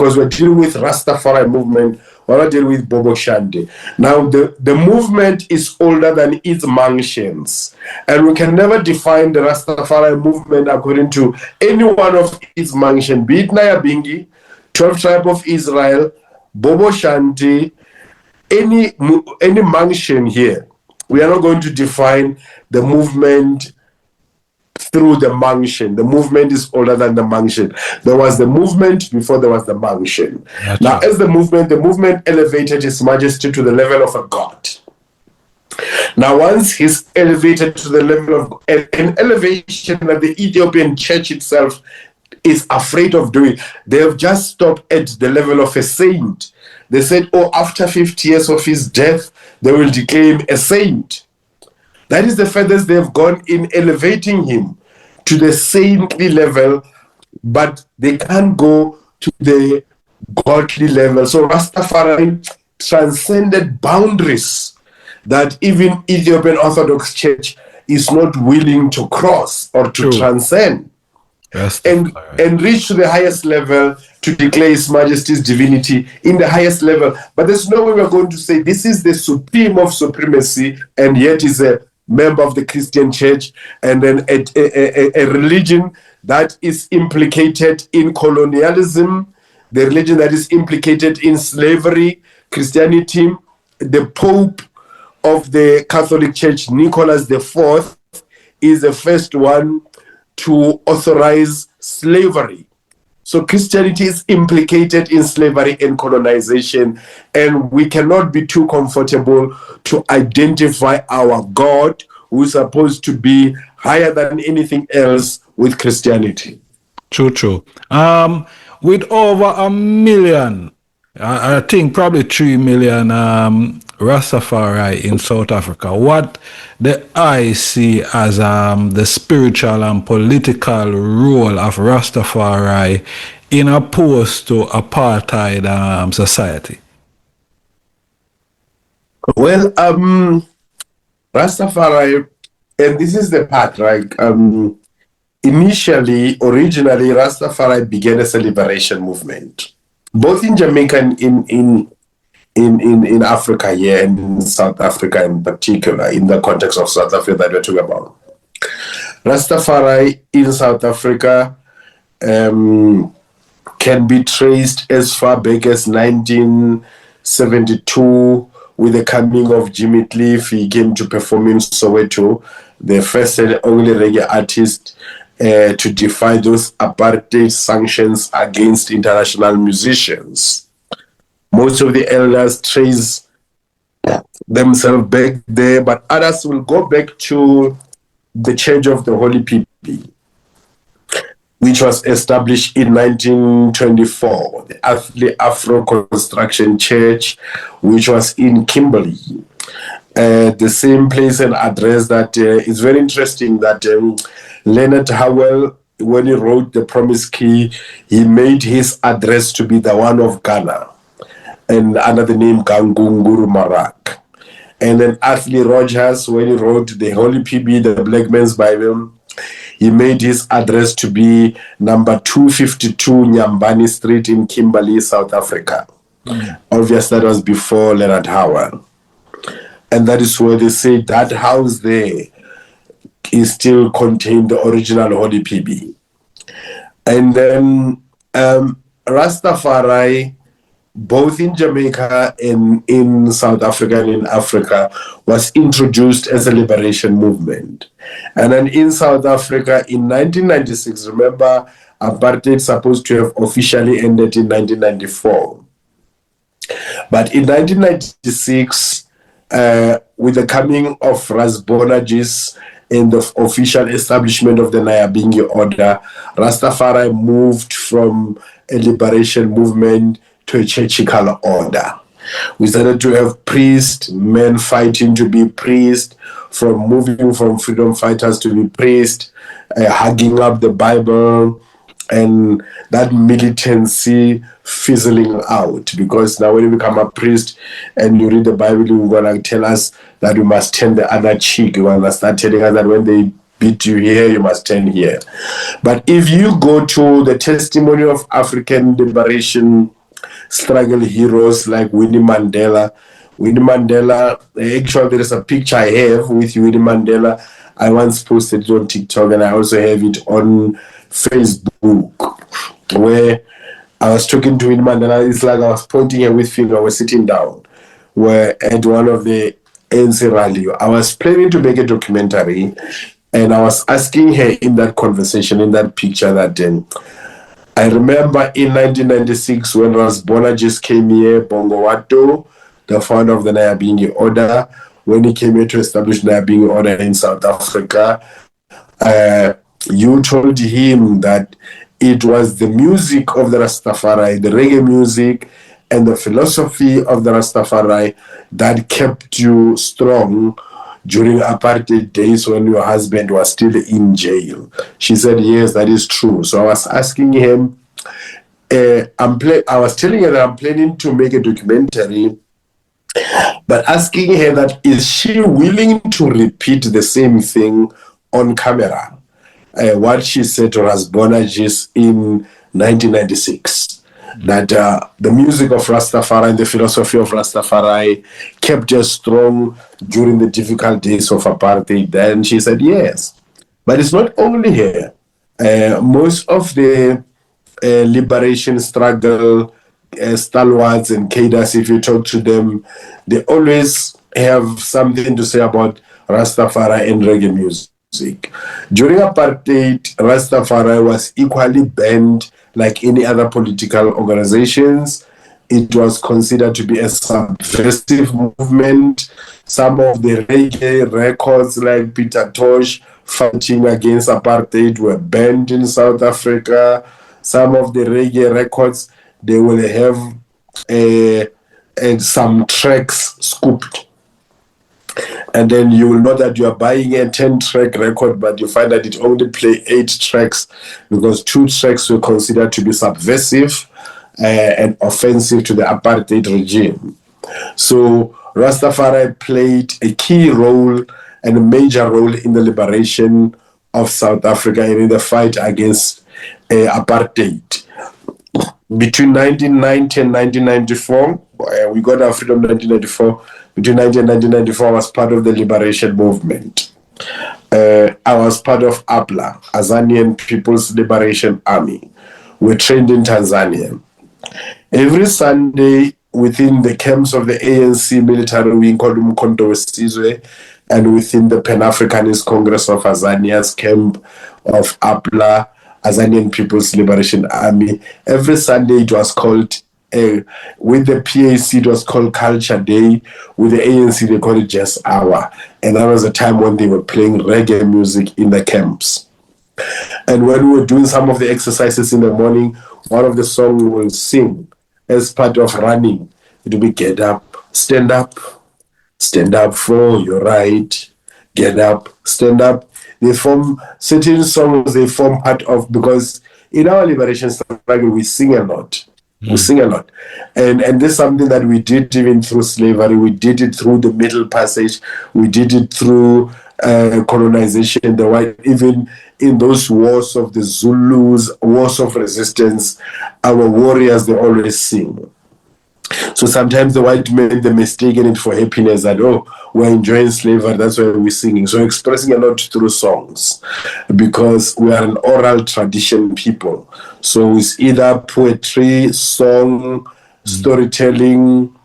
because we're dealing with Rastafari movement, we're not dealing with Bobo Shande. Now, the movement is older than its functions, and we can never define the Rastafari movement according to any one of its functions, be it Nyahbinghi, 12 Tribe of Israel, Bobo Shande, any function here. We are not going to define the movement through the function. The movement is older than the function. There was the movement before there was the function. Now, as the movement elevated His Majesty to the level of a god. Now, once he's elevated to the level of an elevation that the Ethiopian church itself is afraid of doing, they have just stopped at the level of a saint. They said, oh, after 50 years of his death, they will declare him a saint. That is the furthest they have gone in elevating him to the saintly level, but they can't go to the godly level. So Rastafari transcended boundaries that even Ethiopian Orthodox Church is not willing to cross or to transcend. And reach to the highest level to declare His Majesty's divinity in the highest level. But there's no way we're going to say this is the supreme of supremacy, and yet is a member of the Christian church, and then a religion that is implicated in colonialism, the religion that is implicated in slavery, Christianity. The Pope of the Catholic Church, Nicholas IV, is the first one to authorize slavery. So Christianity is implicated in slavery and colonization, and we cannot be too comfortable to identify our God, who is supposed to be higher than anything else, with Christianity. True. With over 1 million, I think probably 3 million Rastafari in South Africa, what the I see as the spiritual and political role of Rastafari in opposed to apartheid society? Well, Rastafari, and this is the part, right? Originally, Rastafari began as a liberation movement, both in Jamaica and in Africa here, and in South Africa in particular, in the context of South Africa that we're talking about. Rastafari in South Africa can be traced as far back as 1972, with the coming of Jimmy Cliff. He came to perform in Soweto, the first and only reggae artist to defy those apartheid sanctions against international musicians. Most of the elders trace themselves back there, but others will go back to the Church of the Holy People, which was established in 1924, the Afro Construction Church, which was in Kimberley. The same place and address that is very interesting, that Leonard Howell, when he wrote The Promise Key, he made his address to be the one of Ghana, and under the name Gangunguru Marak. And then Athley Rogers, when he wrote the Holy PB, the Black Man's Bible, he made his address to be number 252 Nyambani Street in Kimberley, South Africa. Obviously, that was before Leonard Howell. And that is where they say that house there is still contained the original Holy PB. And then Rastafari, both in Jamaica and in South Africa and in Africa, was introduced as a liberation movement. And then in South Africa in 1996, remember, apartheid supposed to have officially ended in 1994. But in 1996, with the coming of Ras Bonagis and the official establishment of the Nyahbinghi order, Rastafari moved from a liberation movement to a churchical order. We started to have priests, men fighting to be priests, from moving from freedom fighters to be priests, hugging up the Bible, and that militancy fizzling out. Because now when you become a priest and you read the Bible, you're going to tell us that we must turn the other cheek. You're going to start telling us that when they beat you here, you must turn here. But if you go to the testimony of African liberation struggle heroes like Winnie Mandela. Winnie Mandela, actually, there is a picture I have with Winnie Mandela. I once posted it on TikTok, and I also have it on Facebook, where I was talking to Winnie Mandela. It's like I was pointing her with finger. I was sitting down, where at one of the ANC rally, I was planning to make a documentary, and I was asking her in that conversation, in that picture, that I remember in 1996 when Rasbona just came here, Bongo Watto, the founder of the Nyahbinghi order, when he came here to establish Nyahbinghi order in South Africa, you told him that it was the music of the Rastafari, the reggae music, and the philosophy of the Rastafari that kept you strong during apartheid days when your husband was still in jail. She said, yes, that is true. So I was asking him, I was telling her that I'm planning to make a documentary, but asking her that, is she willing to repeat the same thing on camera? What she said to Rasbona just in 1996. That the music of Rastafari and the philosophy of Rastafari kept us strong during the difficult days of apartheid. Then she said yes. But it's not only here. Most of the liberation struggle stalwarts and cadres, if you talk to them, they always have something to say about Rastafari and reggae music. During apartheid, Rastafari was equally banned like any other political organizations. It was considered to be a subversive movement. Some of the reggae records like Peter Tosh fighting against apartheid were banned in South Africa. Some of the reggae records, they will have some tracks scooped. And then you will know that you are buying a 10-track record, but you find that it only play 8 tracks because 2 tracks were considered to be subversive and offensive to the apartheid regime. So Rastafari played a key role and a major role in the liberation of South Africa and in the fight against apartheid. Between 1990 and 1994, we got our freedom in 1994. Between 1990 and 1994, I was part of the liberation movement. I was part of APLA, Azanian People's Liberation Army. We trained in Tanzania. Every Sunday, within the camps of the ANC military wing called Umkhonto Wesizwe, and within the Pan-Africanist Congress of Azania's camp of APLA, Azanian People's Liberation Army, every Sunday it was called, with the PAC it was called Culture Day, with the ANC they called it Jazz Hour, and that was a time when they were playing reggae music in the camps. And when we were doing some of the exercises in the morning, one of the songs we will sing as part of running, it will be get up, stand up for your right, get up, stand up. They form certain songs, they form part of, because in our liberation struggle, we sing a lot. We sing a lot. And this is something that we did even through slavery. We did it through the Middle Passage. We did it through colonization, the white, even in those wars of the Zulus, wars of resistance, our warriors, they always sing. So sometimes the white men, they mistaken it for happiness, that, oh, we're enjoying slavery, that's why we're singing. So expressing a lot through songs, because we are an oral tradition people. So it's either poetry, song, storytelling,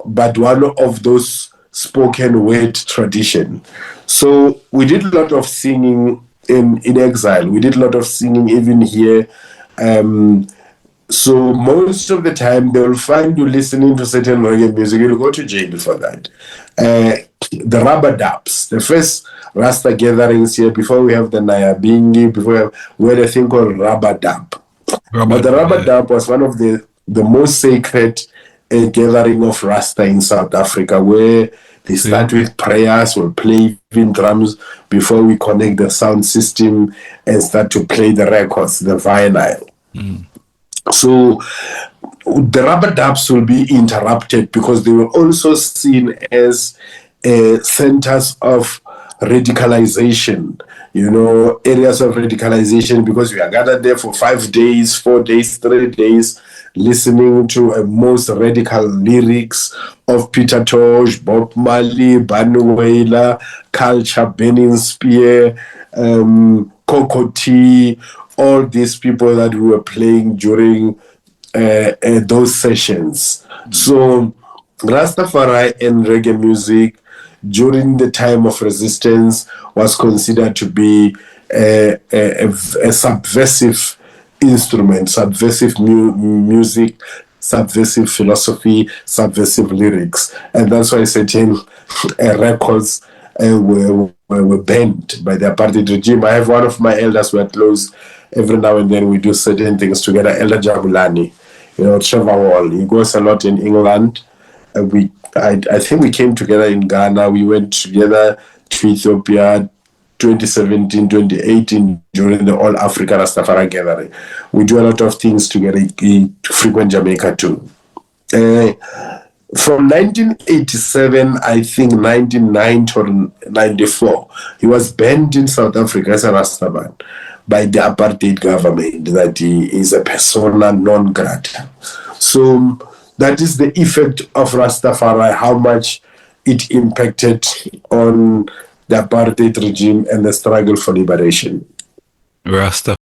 but one of those spoken word tradition. So we did a lot of singing in exile. We did a lot of singing even here. So most of the time, they will find you listening to certain reggae music. You'll go to jail for that. The rubber dubs, the first Rasta gatherings here, before we have the Nyahbinghi, we had a thing called rubber dub. But the rubber dub was one of the most sacred gathering of Rasta in South Africa, where they start with prayers, we'll play even drums before we connect the sound system and start to play the records, the vinyl. So the rubber dubs will be interrupted because they were also seen as centers of radicalization, areas of radicalization, because we are gathered there for 5 days, 4 days, 3 days, listening to most radical lyrics of Peter Tosh, Bob Marley, Banu Wailer, Culture, Benin Spear, Coco T, all these people that we were playing during those sessions. So Rastafari and reggae music during the time of resistance was considered to be a subversive instrument, subversive music, subversive philosophy, subversive lyrics. And that's why certain records were banned by the apartheid regime. I have one of my elders who are close. Every now and then we do certain things together. Elder Jabulani, Trevor Wall. He goes a lot in England. I think we came together in Ghana. We went together to Ethiopia 2017, 2018 during the All Africa Rastafari Gathering. We do a lot of things together. Frequent Jamaica too. From 1987, I think 1990 or 94, he was banned in South Africa as a Rastaman by the apartheid government, that he is a persona non grata. So that is the effect of Rastafari, how much it impacted on the apartheid regime and the struggle for liberation. Rasta.